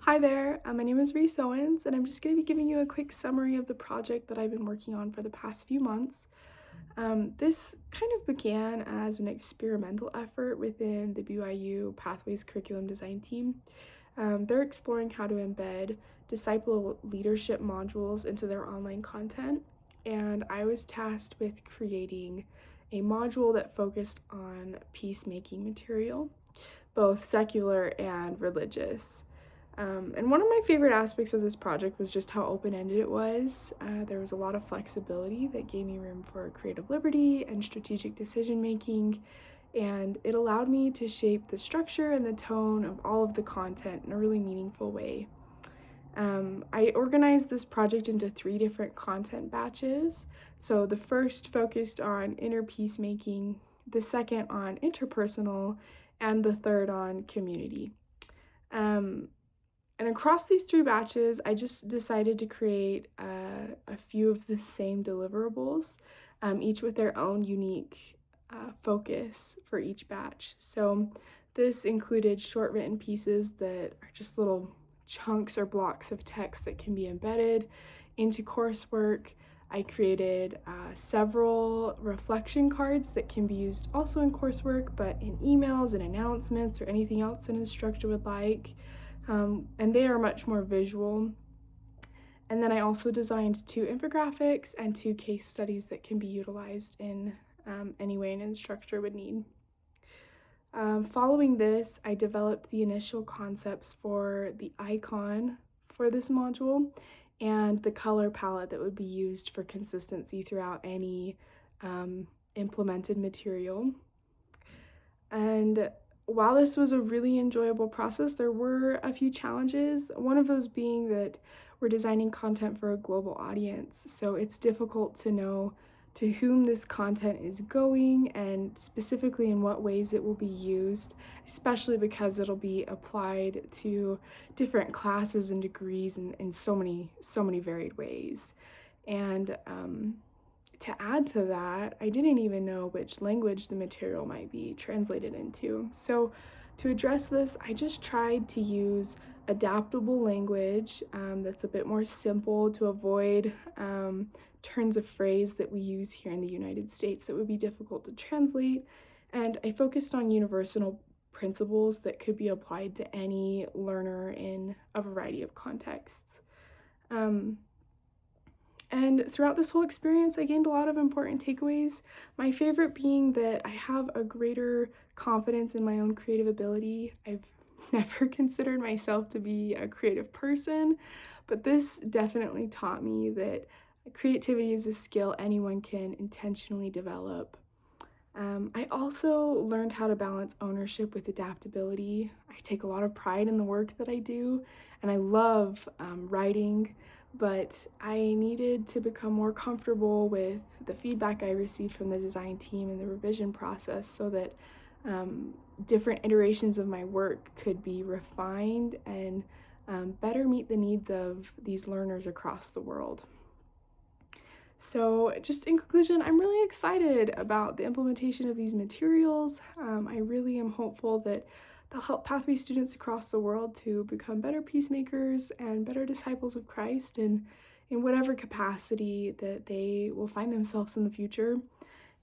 Hi there, my name is Reese Owens, and I'm just going to be giving you a quick summary of the project that I've been working on for the past few months. This kind of began as an experimental effort within the BYU Pathways Curriculum Design team. They're exploring how to embed disciple leadership modules into their online content, and I was tasked with creating a module that focused on peacemaking material, both secular and religious. And one of my favorite aspects of this project was just how open-ended it was. There was a lot of flexibility that gave me room for creative liberty and strategic decision making, and it allowed me to shape the structure and the tone of all of the content in a really meaningful way. I organized this project into three different content batches. So the first focused on inner peacemaking, the second on interpersonal, and the third on community. Um, and across these three batches, I just decided to create a few of the same deliverables, each with their own unique focus for each batch. So this included short written pieces that are just little chunks or blocks of text that can be embedded into coursework. I created several reflection cards that can be used also in coursework, but in emails and announcements or anything else an instructor would like. And they are much more visual. And then I also designed two infographics and two case studies that can be utilized in any way an instructor would need. Following this, I developed the initial concepts for the icon for this module and the color palette that would be used for consistency throughout any implemented material. And while this was a really enjoyable process, there were a few challenges. One of those being that we're designing content for a global audience, so it's difficult to know to whom this content is going and specifically in what ways it will be used, especially because it'll be applied to different classes and degrees in so many varied ways. And to add to that, I didn't even know which language the material might be translated into. So to address this, I just tried to use adaptable language that's a bit more simple to avoid turns of phrase that we use here in the United States that would be difficult to translate. And I focused on universal principles that could be applied to any learner in a variety of contexts. And throughout this whole experience, I gained a lot of important takeaways. My favorite being that I have a greater confidence in my own creative ability. I've never considered myself to be a creative person, but this definitely taught me that creativity is a skill anyone can intentionally develop. I also learned how to balance ownership with adaptability. I take a lot of pride in the work that I do, and I love writing, but I needed to become more comfortable with the feedback I received from the design team in the revision process so that different iterations of my work could be refined and better meet the needs of these learners across the world. So just in conclusion, I'm really excited about the implementation of these materials. I really am hopeful that they'll help Pathway students across the world to become better peacemakers and better disciples of Christ in whatever capacity that they will find themselves in the future.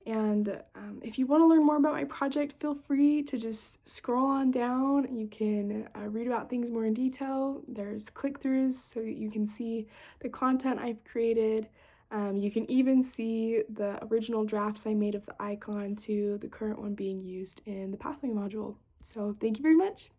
And if you want to learn more about my project, feel free to just scroll on down. You can read about things more in detail. There's click-throughs so that you can see the content I've created. You can even see the original drafts I made of the icon to the current one being used in the Pathway module. So thank you very much.